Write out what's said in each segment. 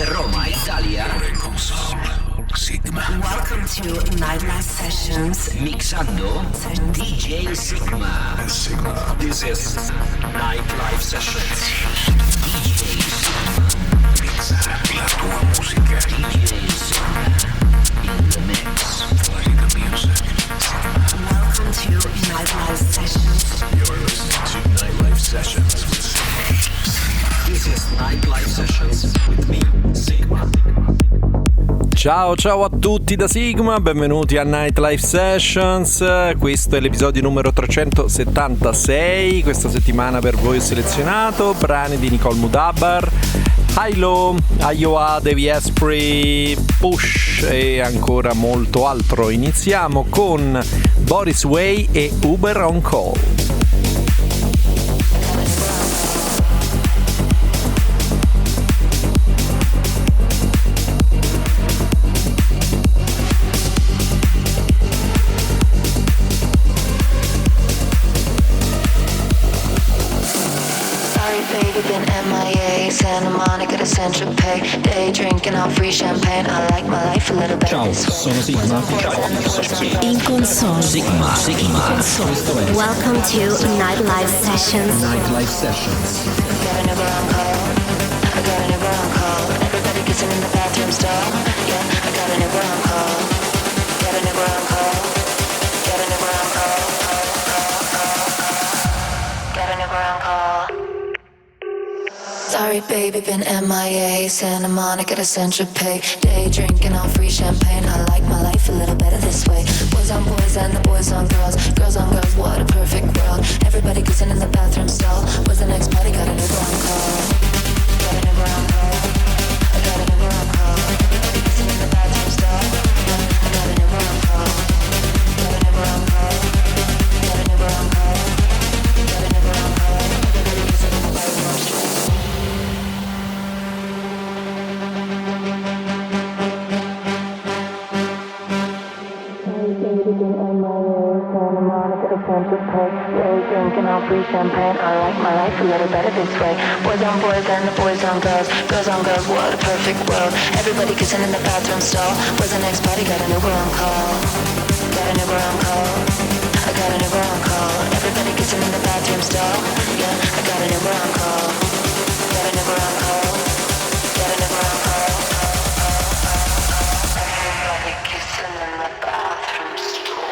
Roma, Italia. Sigma. Welcome to Nightlife Sessions. Mixando DJ Sigma. Sigma. This is Nightlife Sessions. DJ Sigma. Mixa la tua musica. DJ Sigma. In the mix. Play the music. Welcome to Nightlife Sessions. You're listening to Nightlife Sessions with Sigma. This is Nightlife Sessions with me, Sigma. Ciao a tutti da Sigma, benvenuti a Nightlife Sessions. Questo è l'episodio numero 376. Questa settimana per voi ho selezionato brani di Nicole Moudaber, Hi-Lo, Iowa, Devi Esprit, Push e ancora molto altro. Iniziamo con Boris Way e Uber on Call. Santa Monica to Central Pay. Day drinking on free champagne. I like my life a little better. Ciao, sono Sigma. In console. Sigma. Welcome to Nightlife Sessions. Nightlife Sessions. Got a neighbor on call. I got a neighbor on call. Everybody kissing in the bathroom stall. Yeah, I got a neighbor on call. Got a neighbor on call. Got a neighbor on call. Got a neighbor on call. Sorry baby, been MIA. Santa Monica to Central Pay. Day drinking on free champagne. I like my life a little better this way. Boys on boys and the boys on girls. Girls on girls, what a perfect world. Everybody kissing in the bathroom stall. Was the next party, got a neighbor on call. Got a neighbor on call. I got a neighbor on call. Everybody kissing in the bathroom stall. I got a neighbor on call. Got a neighbor on call. Got a neighbor on call. Got a neighbor on call. Everybody kissing in the bathroom stall. Santa Monica to Central Park. Day drinking on free champagne. I like my life a little better this way. Boys on boys and the boys on girls. Girls on girls, what a perfect world. Everybody kissing in the bathroom stall. Was the next party, got an Uber on call. Got an Uber on call. I got an Uber on call. Everybody kissing in the bathroom stall. Yeah, I got an Uber on call. Got an Uber on call. Got an Uber on call. Everybody kissing in the bathroom stall.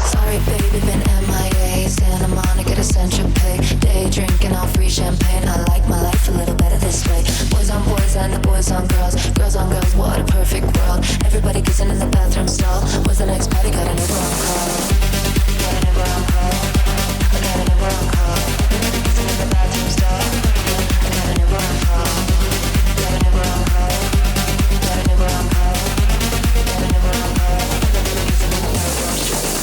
Sorry baby, been MIA. Santa Monica to Central Pay. Day drinking on free champagne. I like my life a little better this way. Boys on boys and the boys on girls. Girls on girls, what a perfect world. Everybody kissing in the bathroom stall. Was the next party, got a Uber on call. Got a Uber on call. I got a Uber on call. Everybody kissing in the bathroom stall. I got a Uber on call. Got a Uber on call. Got a Uber on call. Got a Uber on call. Everybody kissing in the bathroom stall.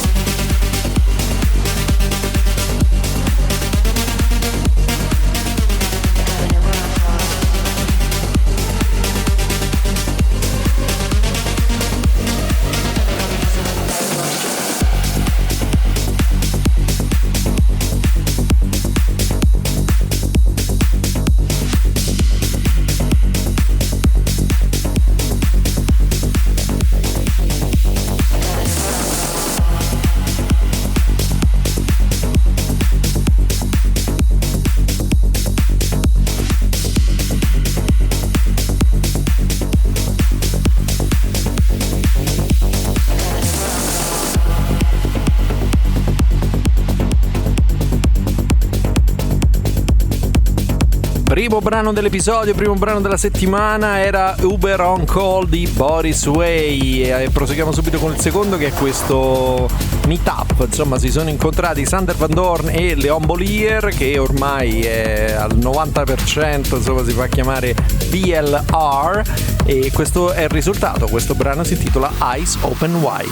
Primo brano dell'episodio, primo brano della settimana era Uber on Call di Boris Way. E proseguiamo subito con il secondo, che è questo meetup. Insomma, si sono incontrati Sander Van Doorn e Leon Bolier, che ormai è al 90%, insomma, si fa chiamare BLR, e questo è il risultato. Questo brano si intitola Eyes Open Wide.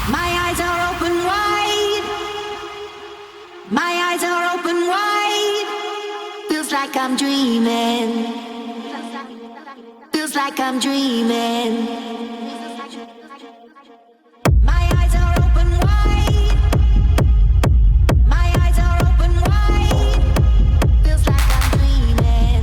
My eyes are open wide. My eyes are open wide. Feels like I'm dreaming. Feels like I'm dreaming. My eyes are open wide. My eyes are open wide. Feels like I'm dreaming.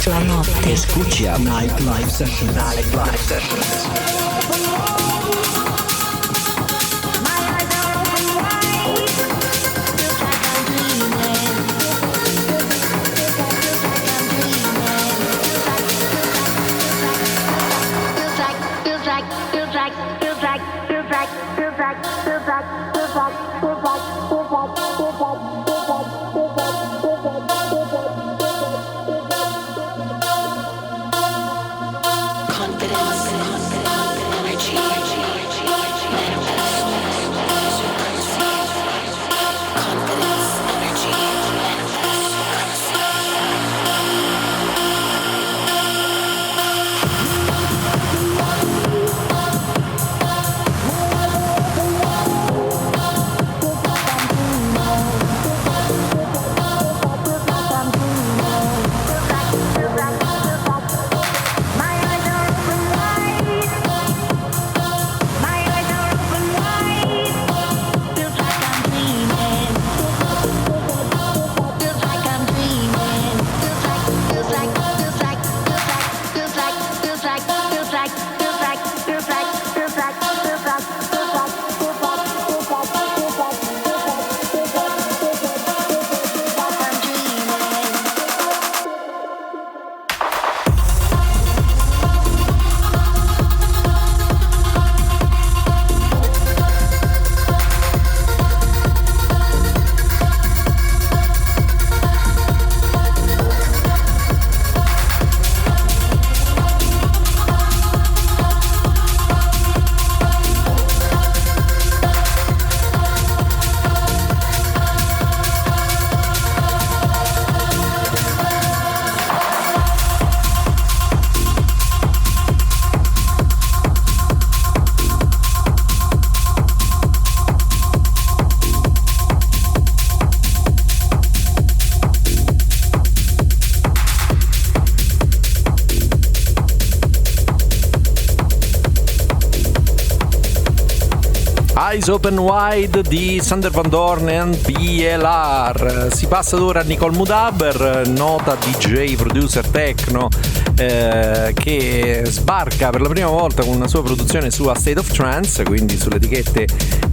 La notte. Escucha Nightlife Sessions. Nightlife Sessions. Eyes Open Wide di Sander Van Doorn e BLR. Si passa ora a Nicole Moudaber, nota DJ, producer techno, che sbarca per la prima volta con una sua produzione su A State of Trance, quindi sulle etichette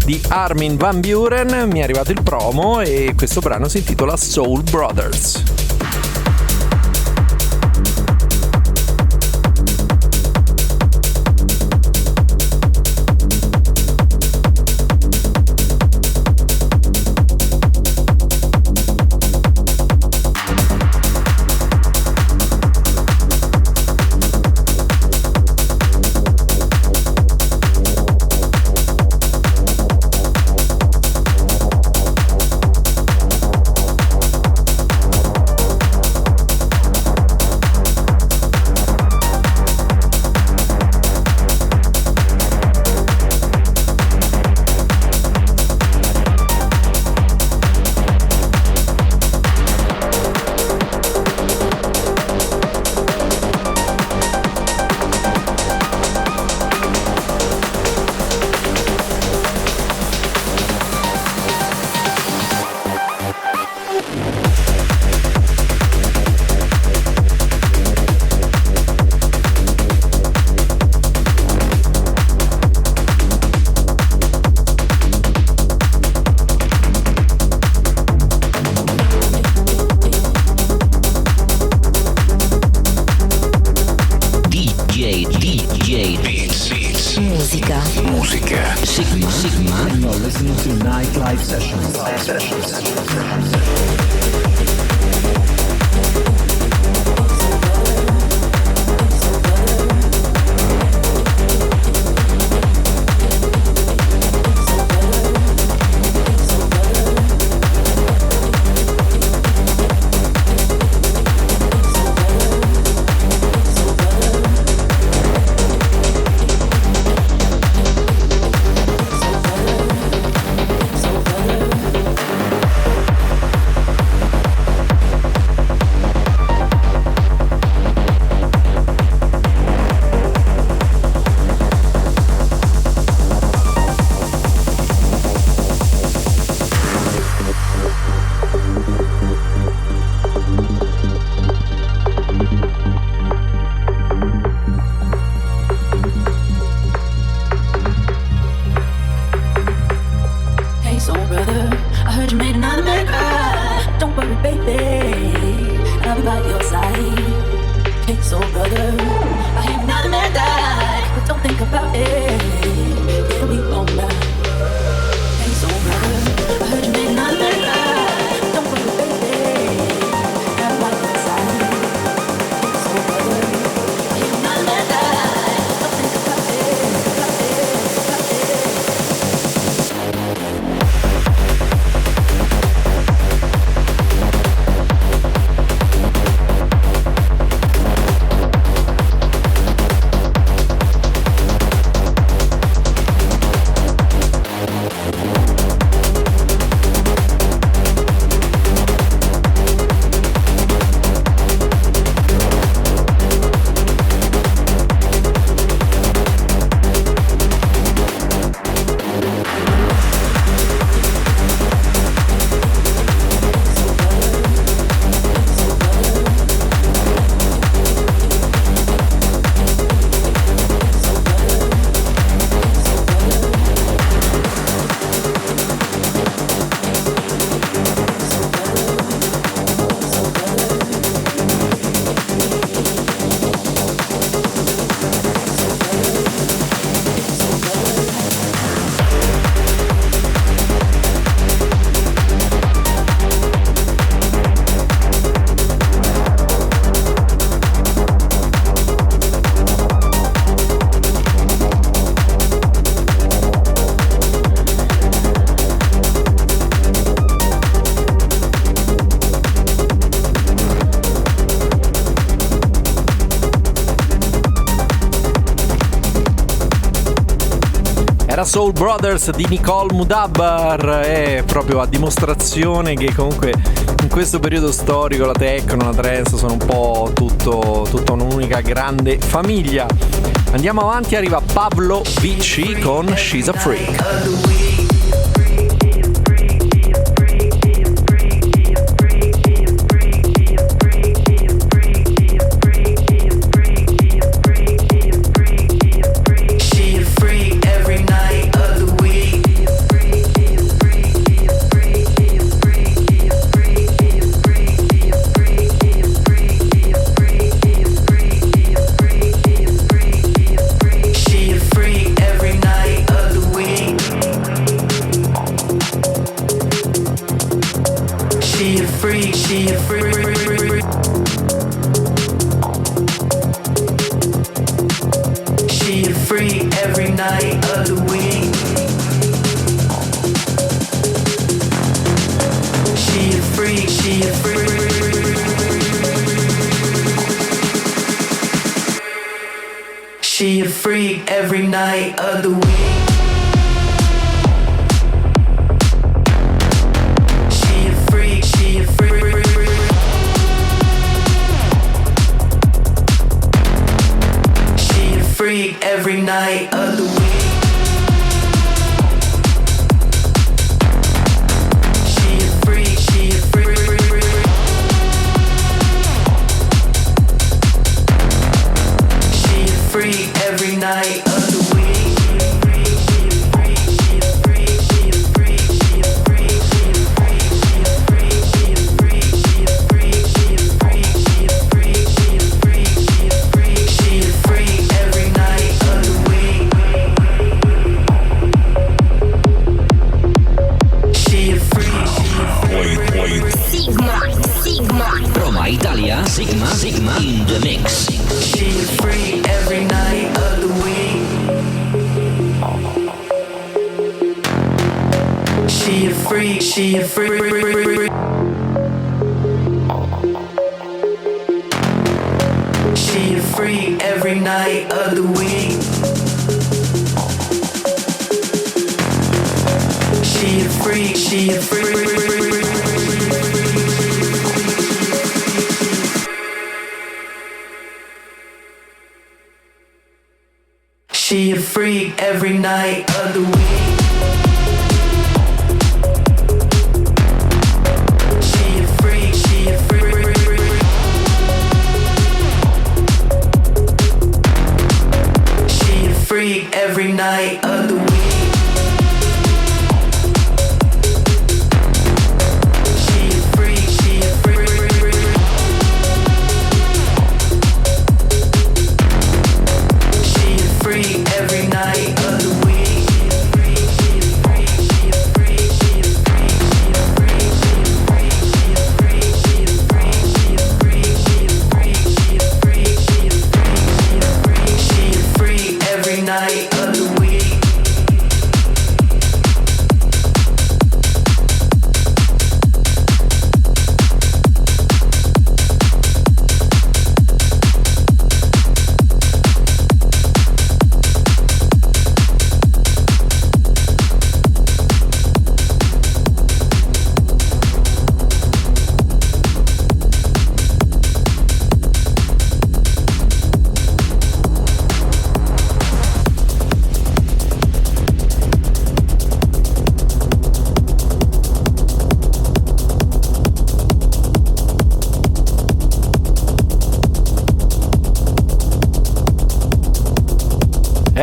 di Armin van Buuren. Mi è arrivato il promo e questo brano si intitola Soul Brothers. Sigma. And you're listening to Nightlife Sessions. I'll be by your side. Hey, soul brother, I am not a man die, but don't think about it. It'll be alright. Hey, soul brother, I heard you ain't not a man die. Don't worry, baby. I'll be by your side. Hey, soul brother, I am not a man die. Don't think about it. Soul Brothers di Nicole Mudabbar, è proprio a dimostrazione che comunque in questo periodo storico la techno, la trance sono un po' tutta un'unica grande famiglia. Andiamo avanti, arriva Pablo Vici con She's a Freak. She a freak every night of the week. She a freak, she a freak. She a freak every night of the week. She a freak, she a freak. She a freak every night of the week. Italia, Sigma in the mix. She's free every night of the week. She a freak, she a freak. She a freak every night of the week. She a freak, she a freak. She a freak every night of the week. She a freak, she a freak. She a freak every night of the week. She a freak, she a freak.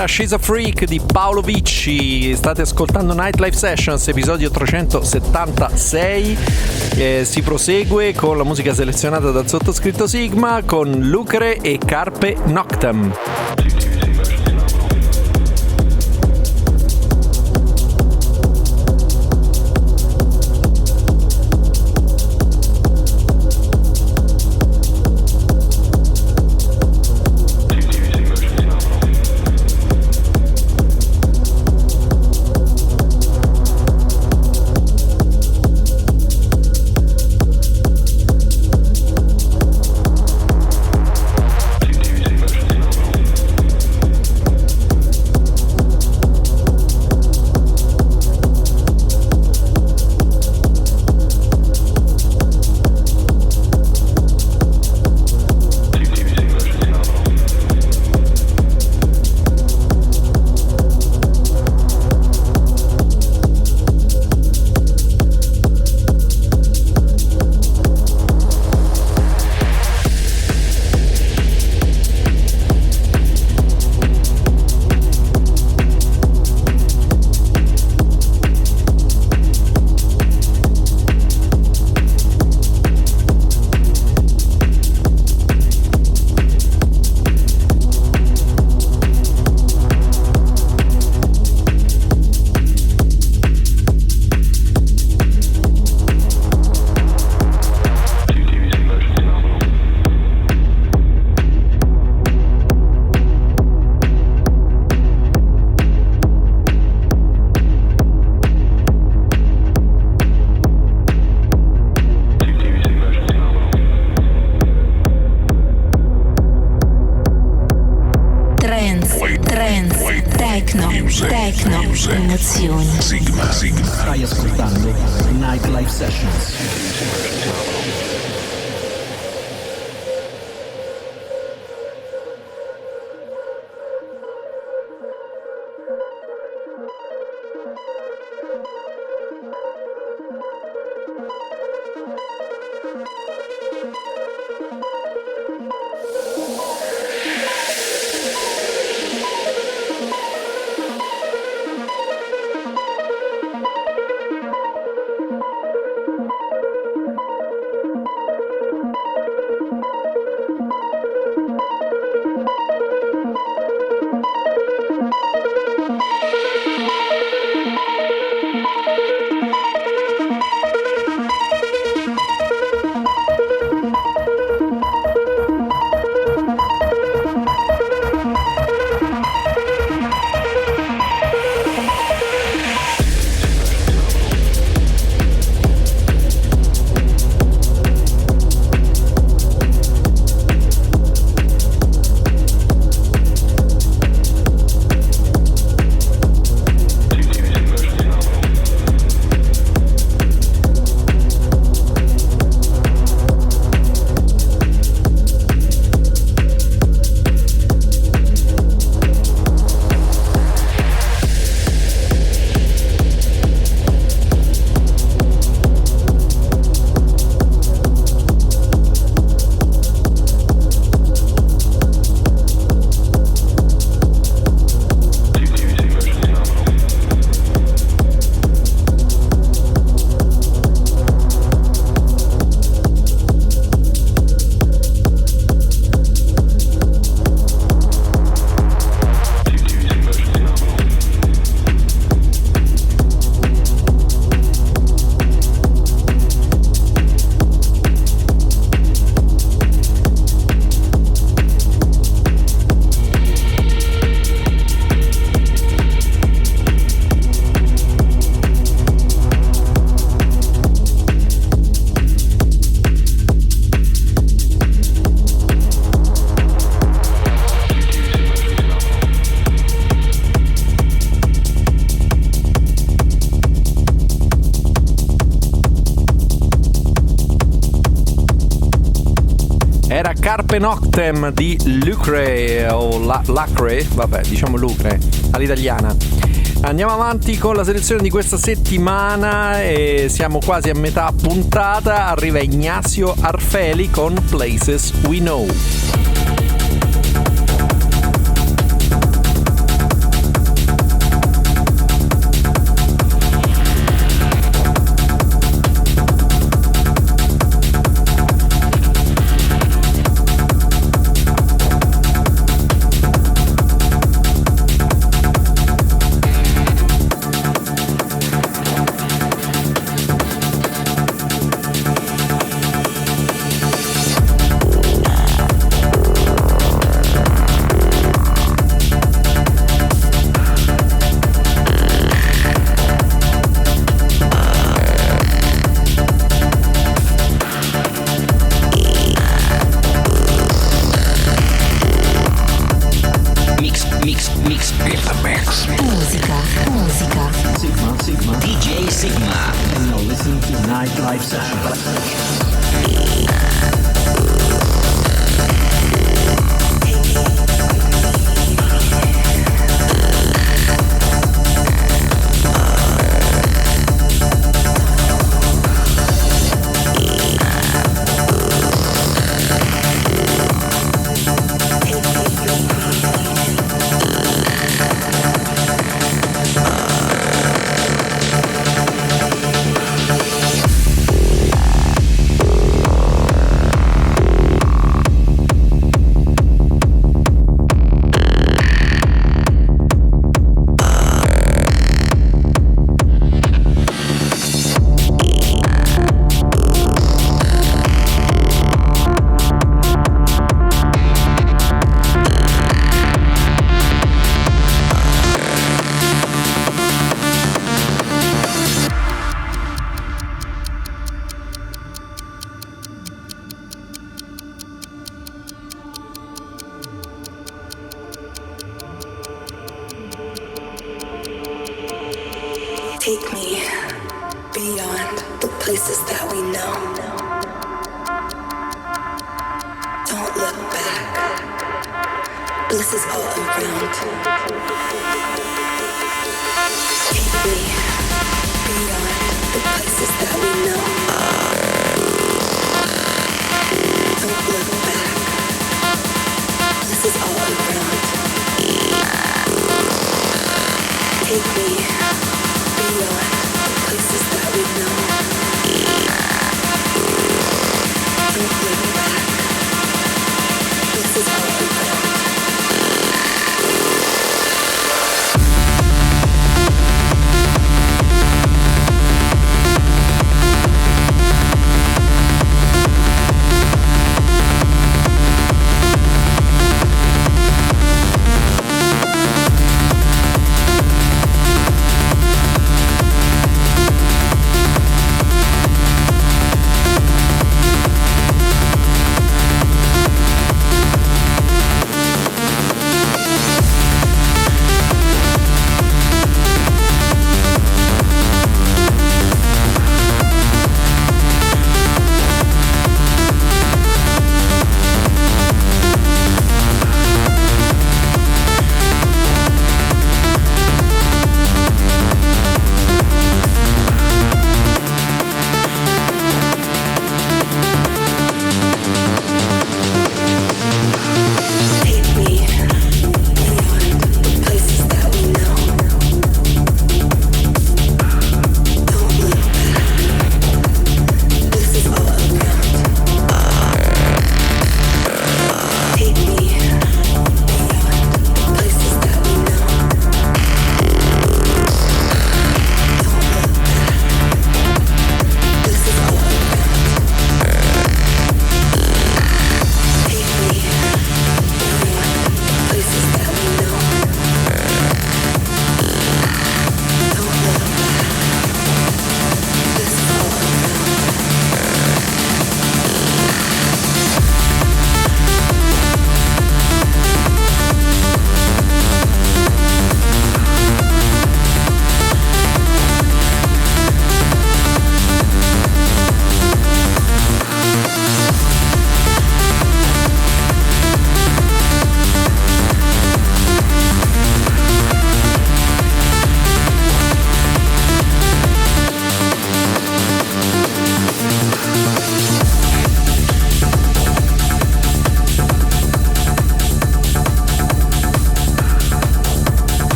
Era She's a Freak di Paolo Vicci. State ascoltando Nightlife Sessions, episodio 376. Si prosegue con la musica selezionata dal sottoscritto Sigma con Lucre e Carpe Noctem. Emozioni. Sigma. Stai ascoltando Nightlife Sessions. Era Carpe Noctem di Lucre o Lacre, vabbè, diciamo Lucre all'italiana. Andiamo avanti con la selezione di questa settimana e siamo quasi a metà puntata. Arriva Ignacio Arfeli con Places We Know. Bliss is all around. Take me beyond the places that we know. Don't look back. Bliss is all around. Take me beyond the places that we know. Don't look back. Bliss is all around.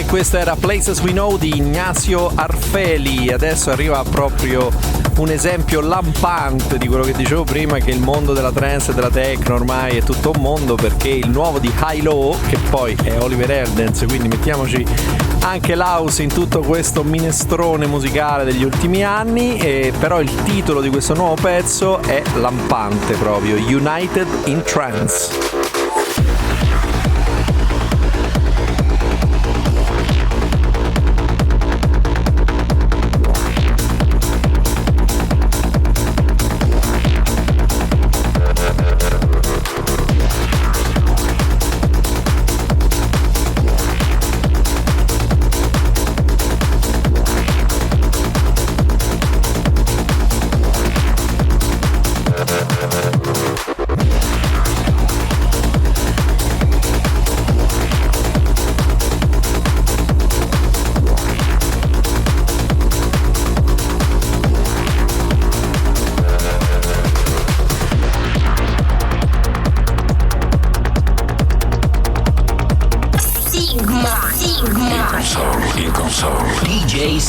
Questa era Places We Know di Ignazio Arfeli. Adesso arriva proprio un esempio lampante di quello che dicevo prima, che il mondo della trance e della techno ormai è tutto un mondo, perché il nuovo di High Low, che poi è Oliver Heldens, quindi mettiamoci anche l'house in tutto questo minestrone musicale degli ultimi anni, però il titolo di questo nuovo pezzo è lampante proprio, United in Trance.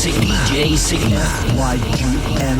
DJ Sigma. YGMA.it.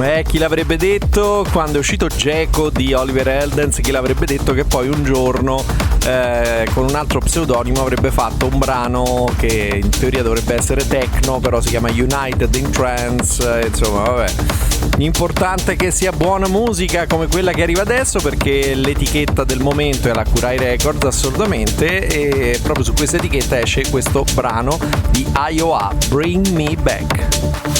Chi l'avrebbe detto quando è uscito Geco di Oliver Heldens? Chi l'avrebbe detto che poi un giorno con un altro pseudonimo avrebbe fatto un brano che in teoria dovrebbe essere techno, però si chiama United in Trance, insomma vabbè. L'importante è che sia buona musica come quella che arriva adesso, perché l'etichetta del momento è la Kurai Records, assolutamente, e proprio su questa etichetta esce questo brano di IOA, Bring Me Back.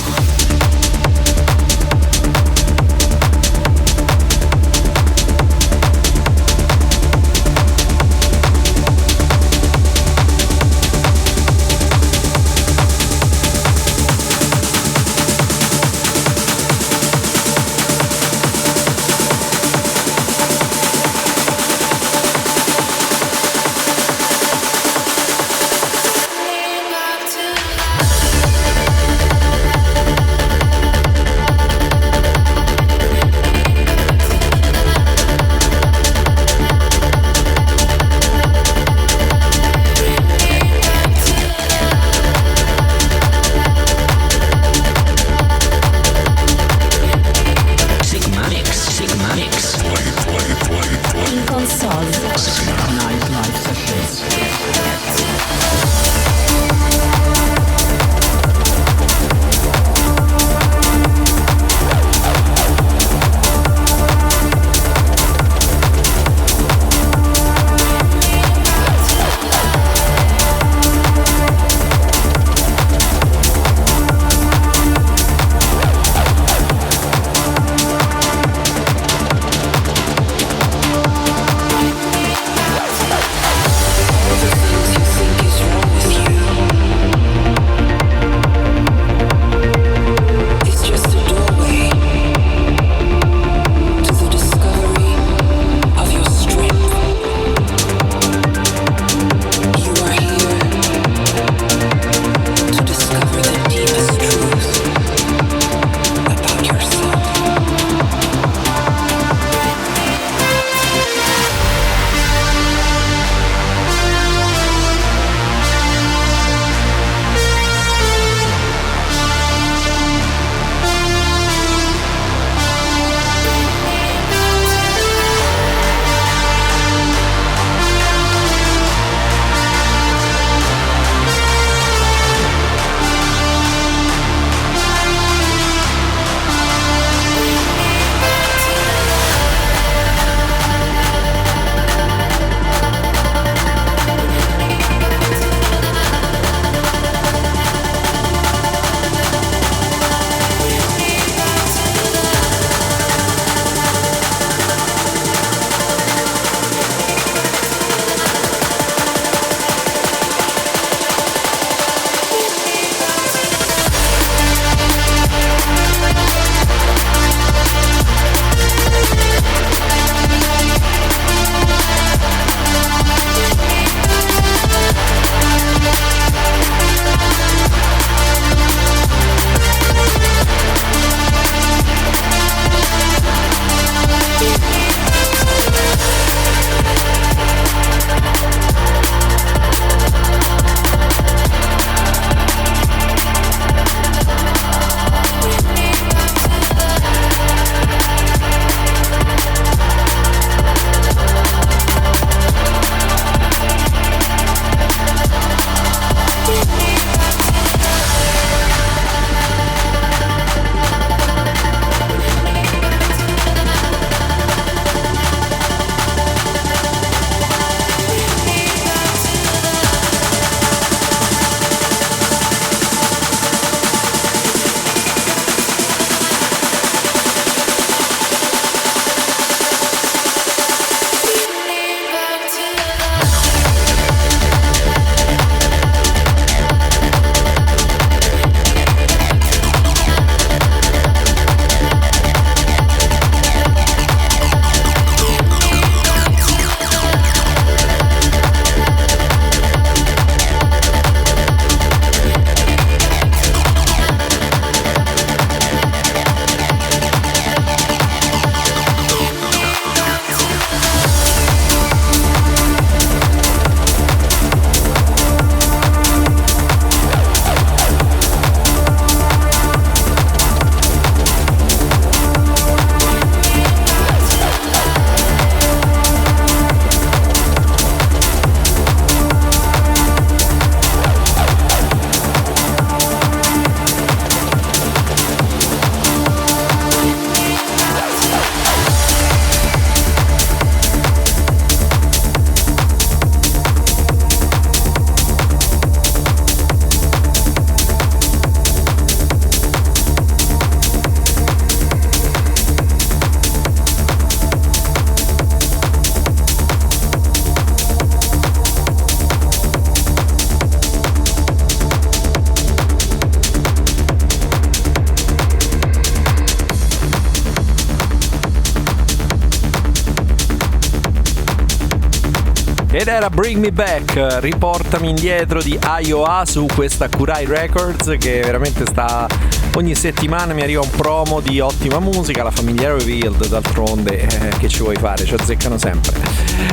Ed era Bring Me Back, riportami indietro di IOA su questa Kurai Records, che veramente sta... Ogni settimana mi arriva un promo di ottima musica, la famiglia Revealed, d'altronde che ci vuoi fare, ci azzeccano sempre.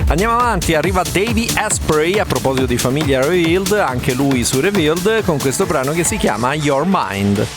Andiamo avanti, arriva Davey Asprey, a proposito di famiglia Revealed, anche lui su Revealed, con questo brano che si chiama Your Mind.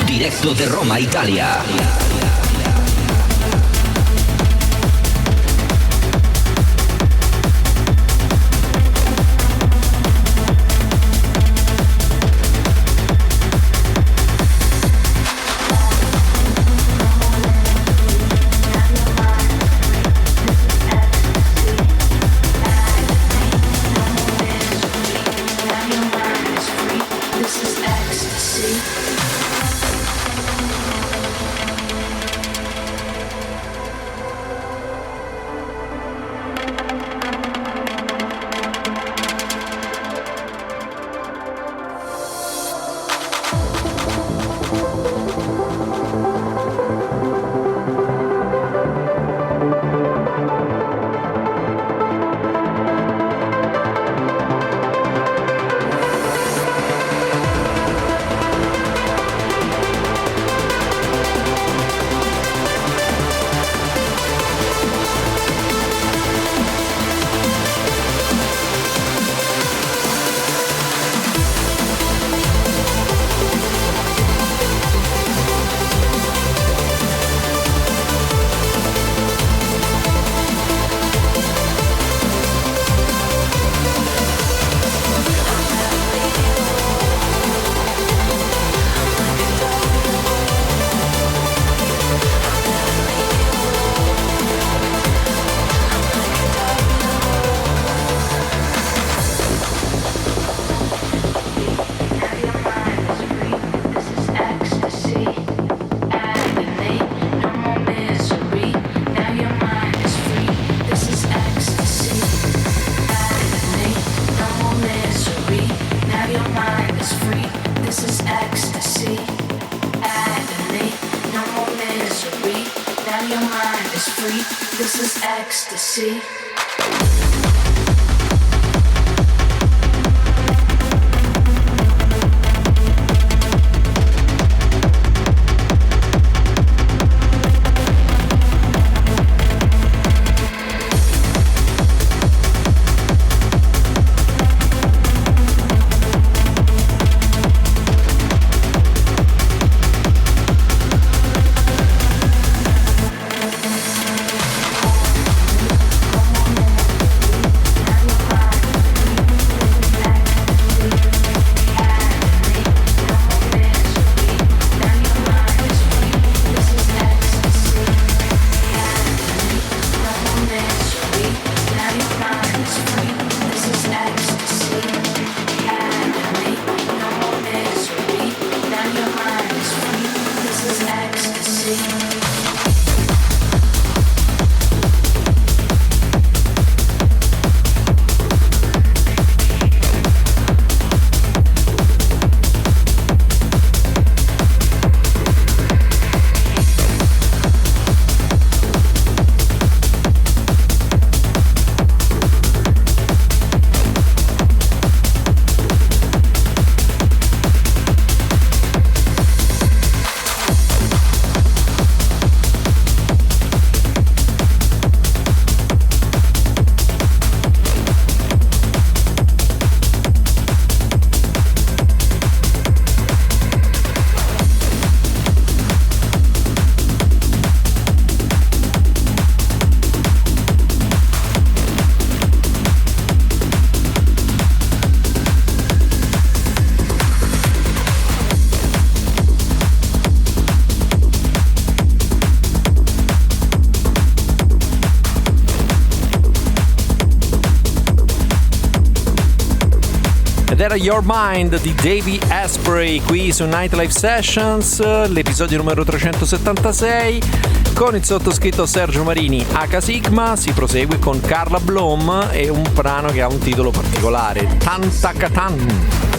Diretto da Roma, Italia. This is ecstasy. era Your Mind di Davey Asprey qui su Nightlife Sessions, l'episodio numero 376 con il sottoscritto Sergio Marini H Sigma. Si prosegue con Carla Blum e un brano che ha un titolo particolare, Tantakatan.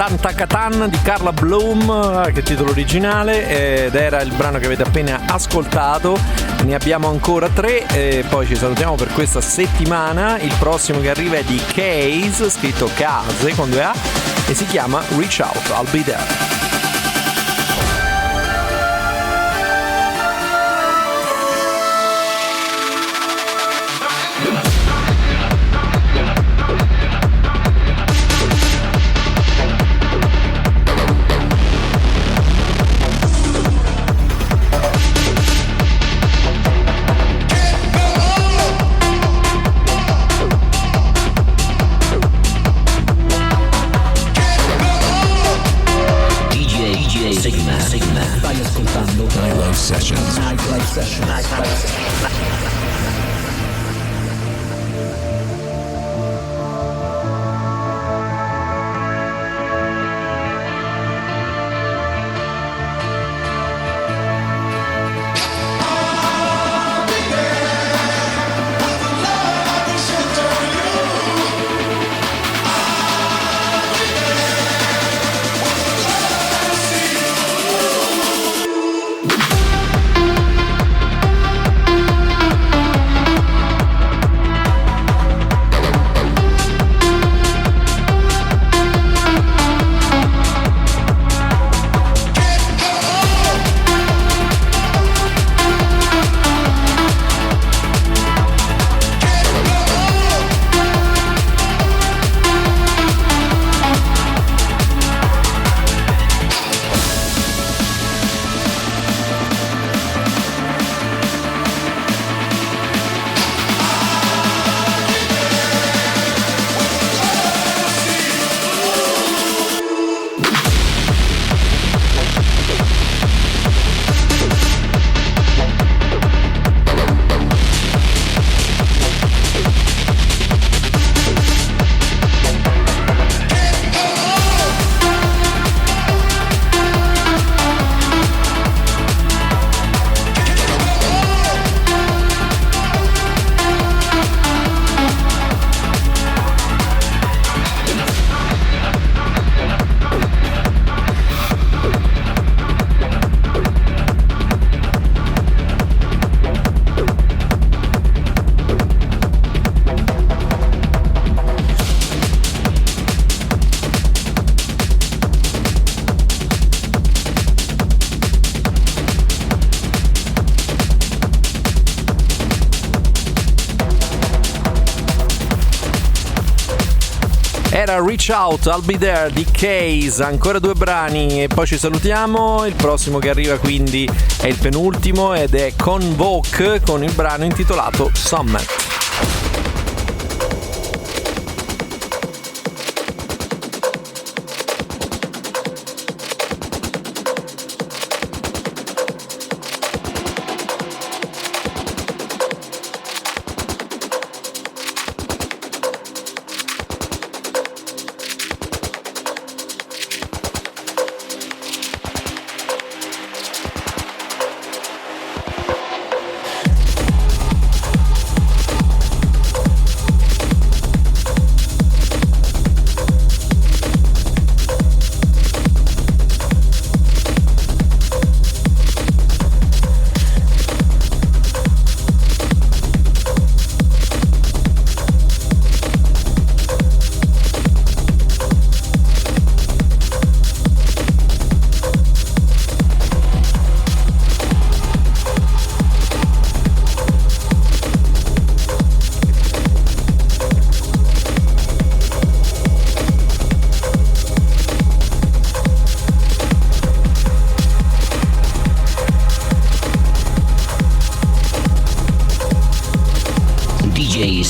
Tantakatan di Carla Blum, che titolo originale, ed era il brano che avete appena ascoltato. Ne abbiamo ancora 3 e poi ci salutiamo per questa settimana. Il prossimo che arriva è di Case, scritto Case con 2 A, e si chiama Reach Out, I'll Be There. Sessions. Nightlife Sessions. Era Reach Out, I'll Be There di Case, ancora 2 brani e poi ci salutiamo. Il prossimo che arriva quindi è il penultimo ed è Convoke con il brano intitolato Summit.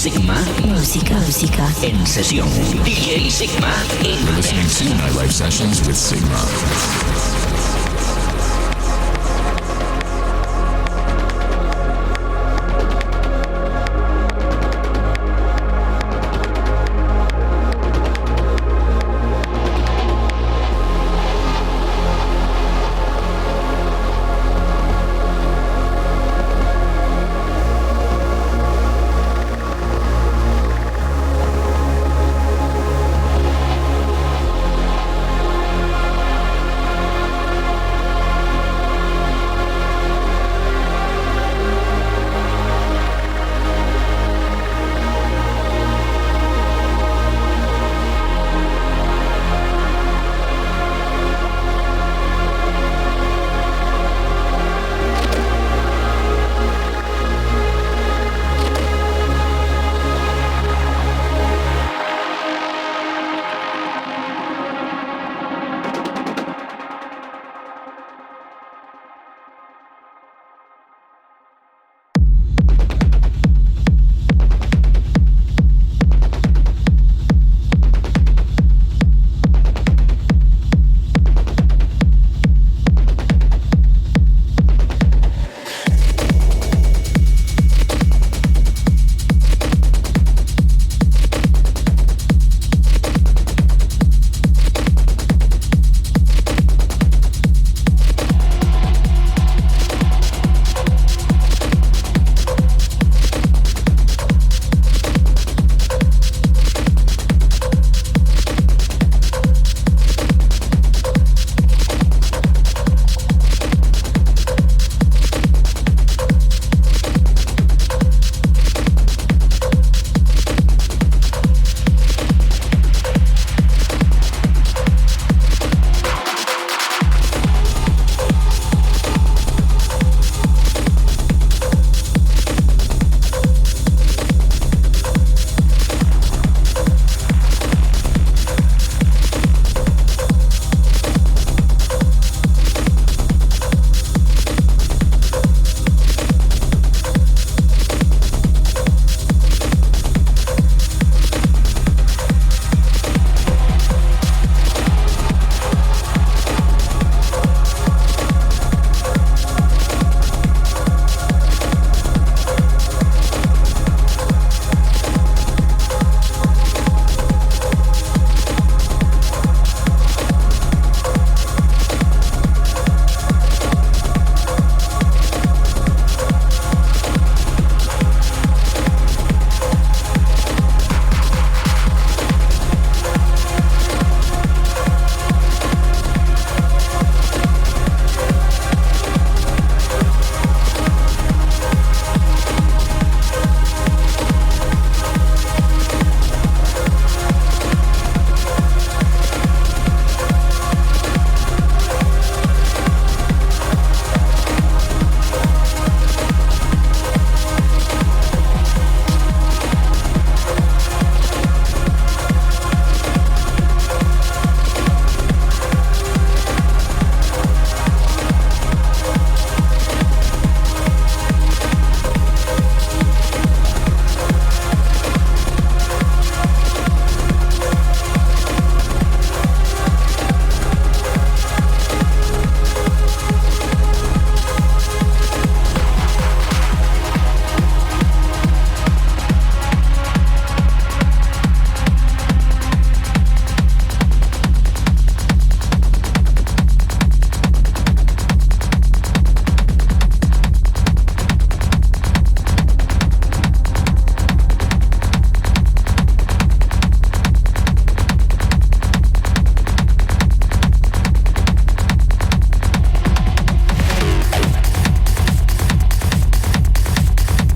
Sigma. Música en sesión. DJ Sigma en You're listening to Nightlife Sessions with Sigma.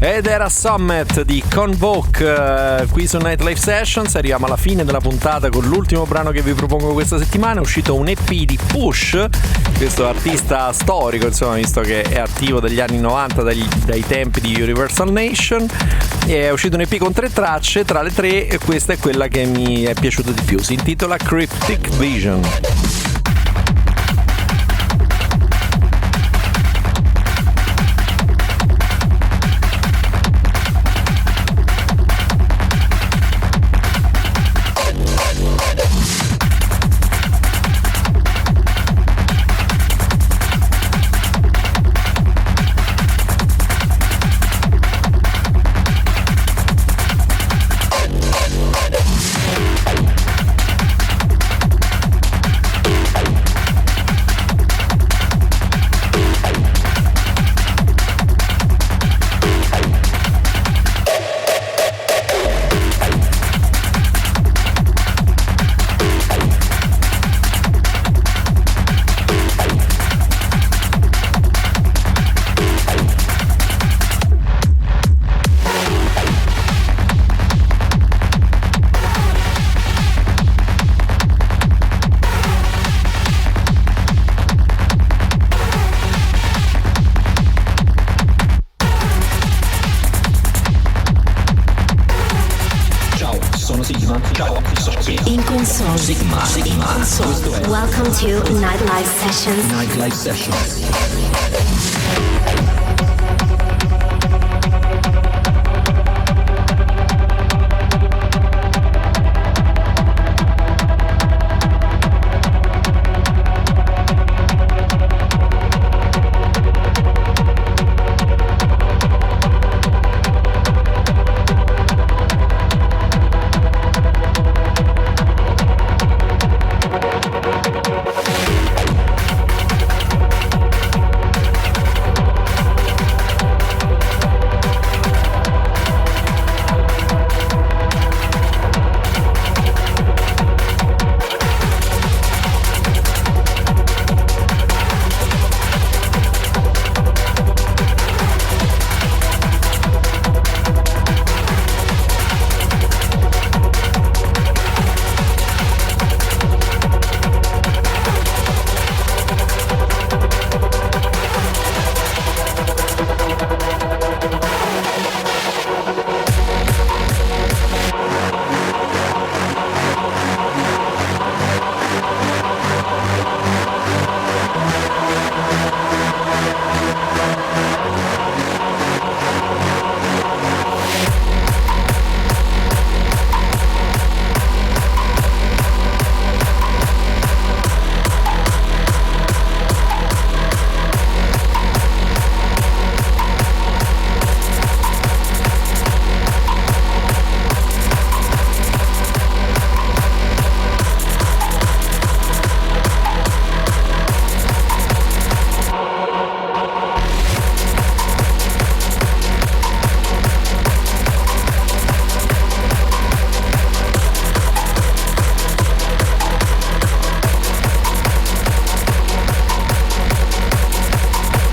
Ed era Summit di Convoke qui su Nightlife Sessions. Arriviamo alla fine della puntata con l'ultimo brano che vi propongo questa settimana. È uscito un EP di Push, questo artista storico, insomma, visto che è attivo dagli anni 90, dai tempi di Universal Nation. È uscito un EP con 3 tracce, tra le 3 questa è quella che mi è piaciuta di più. Si intitola Cryptic Vision. In console. Sigma. Welcome to Nightlife Sessions. Nightlife Sessions.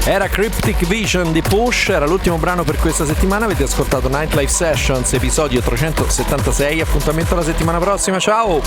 Era Cryptic Vision di Push, era l'ultimo brano per questa settimana. Avete ascoltato Nightlife Sessions, episodio 376. Appuntamento la settimana prossima, ciao!